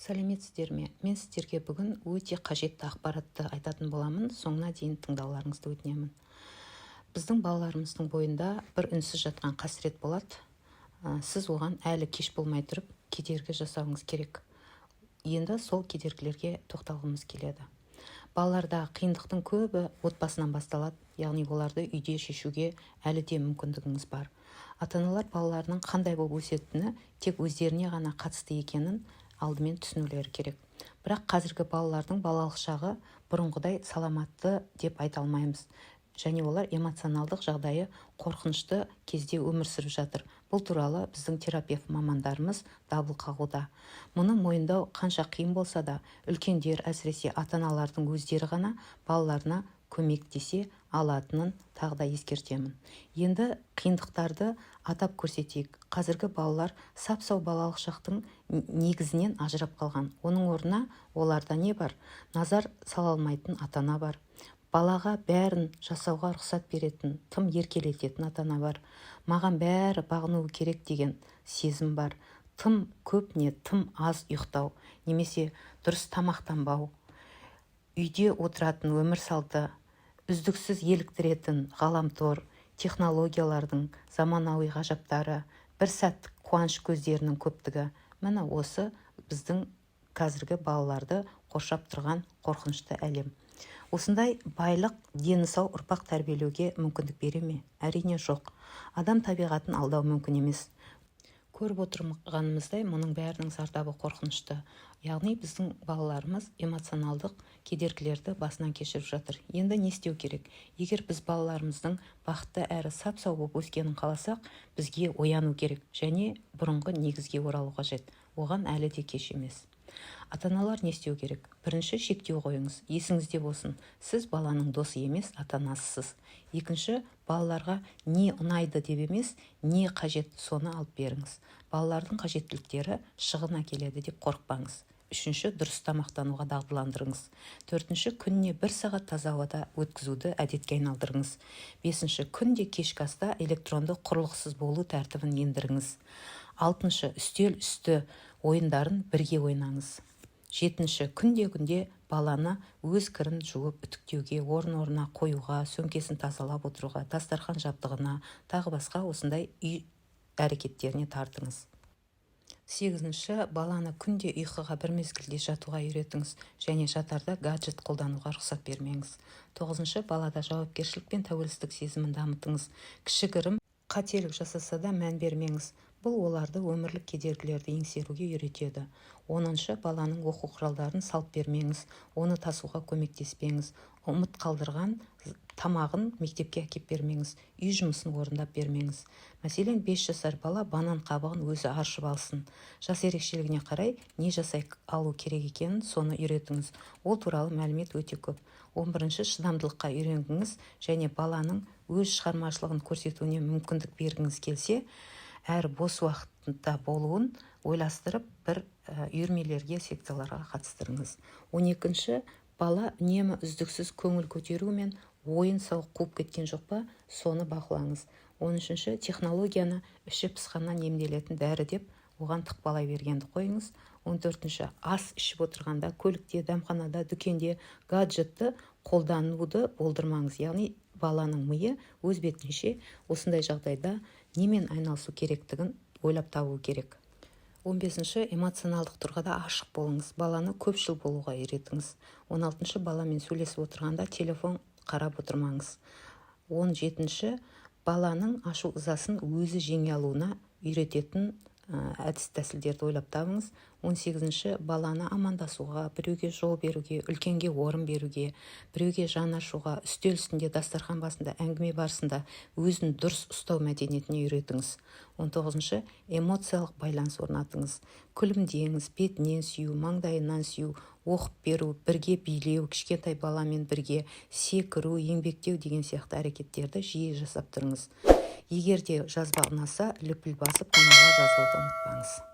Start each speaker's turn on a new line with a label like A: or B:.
A: Сәлеметсіздер ме? Мен сіздерге бүгін өте қажетті ақпаратты айтатын боламын. Соңына дейін тыңдауларыңызды өтінемін. Біздің балаларымыздың бойында бір үнсіз жатқан қасірет болады. Сіз оған әлі кеш болмай тұрып кедергі жасауыңыз керек. Енді сол кедергілерге тоқталғымыз келеді. Балаларда қиындықтың көбі отбасынан басталады, яғни оларды үйде шешуге әлі де мүмкіндігіңіз бар. Ата-аналар балаларының қандай болып өсетіні тек өздеріне ғана қатысты екенін алдымен түсінулері керек. Бірақ қазіргі балалардың балалық шағы бұрынғыдай саламатты деп айта алмаймыз. Және олар эмоционалдық жағдайы қорқынышты кезде өмір сүріп жатыр. Бұл туралы біздің терапевт мамандарымыз дабыл қағуда. Мұны мойындау қанша қиын болса да, үлкендер, әсіресе ата-аналардың өздері ғана балаларына көмектесе алатынын тағы да ескертемін. Енді қиындықтарды атап көрсетейік. Қазіргі балалар сап-сау балалық шақтың негізінен ажырап қалған. Оның орнына оларда не бар? Назар сала алмайтын ата-ана бар. Балаға бәрін жасауға рұқсат беретін, тым еркелететін ата-ана бар. Маған бәрі бағынуы керек деген сезім бар. Тым көп не тым аз ұйықтау, немесе дұрыс тамақтанбау, үйде отыратын өмір салты, үздіксіз еліктіретін ғаламтор, технологиялардың заманауи ғажаптары, бір сәттік қуаныш көздерінің көптігі. Міне осы біздің қазіргі балаларды қоршап тұрған қорқынышты әлем. Осындай байлық дені сау ұрпақ тәрбиелеуге мүмкіндік бере ме? Әрине жоқ. Адам табиғатын алдау мүмкін емес. Көріп отырғанымыздай, мұның бәрінің зардабы қорқынышты. Яғни біздің балаларымыз эмоционалдық кедергілерді басынан кешіріп жатыр. Енді не істеу керек? Егер біз балаларымыздың бақытты әрі сап-сау болып өскенін қаласақ, бізге ояну керек және бұрынғы негізге оралу қажет. Оған әлі де кеш емес. Ата-аналар не істеу керек? Бірінші, шектеу қойыңыз. Есіңізде болсын, сіз баланың досы емес, ата-анасысыз. Екінші, балаларға не ұнайды деп емес, не қажет, соны алып беріңіз. Балалардың қажеттіліктері шығын әкеледі деп қорықпаңыз. Үшінші, дұрыс тамақтануға дағдыландырыңыз. Төртінші, күніне 1 сағат таза ауада өткізуді әдетке айналдырыңыз. Бесінші, күнде кешкі аста электронды құрылғысыз болу тәртібін ендіріңіз. Алтыншы, үстел үсті ойындарын бірге ойнаңыз. Жетінші, күнде баланы өз кірін жуып үтіктеуге, орын-орнына қоюға, сөмкесін тазалап отыруға, дастархан жабдығына, тағы басқа осындай үй әрекеттеріне тартыңыз. Сегізінші, баланы күнде ұйқыға бір мезгілде жатуға үйретіңіз және жатарда гаджет қолдануға рұқсат бермеңіз. Тоғызыншы, балада жауапкершілік пен тәуелсіздік сезімін дамытыңыз. Кішігірім қателік жасаса да мән бермеңіз. Бұл оларды өмірлік кедергілерді еңсеруге үйретеді. 10-шы, баланың оқу құралдарын салып бермеңіз, оны тасуға көмектеспеңіз. Ұмыт қалдырған тамағын мектепке әкеп бермеңіз, үй жұмысын орындап бермеңіз. Мәселен, 5 жасар бала банан қабығын өзі аршып алсын. Жас ерекшелігіне қарай не жасай алу керек екенін соны үйретіңіз. Ол туралы мәлімет өте көп. 11-ші, шыдамдылыққа үйренгіңіз және баланың өз шығармашылығын көрсетуіне мүмкіндік бергіңіз келсе, әр бос уақытта болуын ойластырып бір үйірмелерге, секцияларға қатыстырыңыз. 12-ші, бала үнемі үздіксіз көңіл көтеру мен ойын сауық қуып кеткен жоқ па, соны бақылаңыз. 13-ші, технологияны іші пысқаннан емделетін дәрі деп оған тықпалай бергенді қойыңыз. 14-ші, ас ішіп отырғанда, көлікте, дәмханада, дүкенде гаджетті қолдануды болдырмаңыз. Яғни баланың миы өз бетінше осындай жағдайда немен айналысу керектігін ойлап табу керек. 15-ші, эмоционалдық тұрғыда ашық болыңыз. Баланы көпшіл болуға үйретіңіз. 16-ші, баламен сөйлесіп отырғанда телефон қарап отырмаңыз. 17-ші, баланың ашу ызасын өзі жеңе алуына үйрететін әдіс тәсілдерді ойлап табыңыз. 18-ші, баланы амандасуға, біреуге жол беруге, үлкенге орын беруге, біреуге жан ашуға, үстел үстінде, дастархан басында, әңгіме барысында өзін дұрыс ұстау мәдениетіне үйретіңіз. 19-ші, эмоциялық байланыс орнатыңыз. Күлімдеңіз, бетінен сүю, маңдайынан сүю, оқып беру, бірге билеу, кішкентай баламен бірге секіру, еңбектеу деген сияқты әрекеттерді жиі жасап тұрыңыз. Егер де жазба ұнаса, лүпіл басып каналға жазылуды ұмытпаңыз.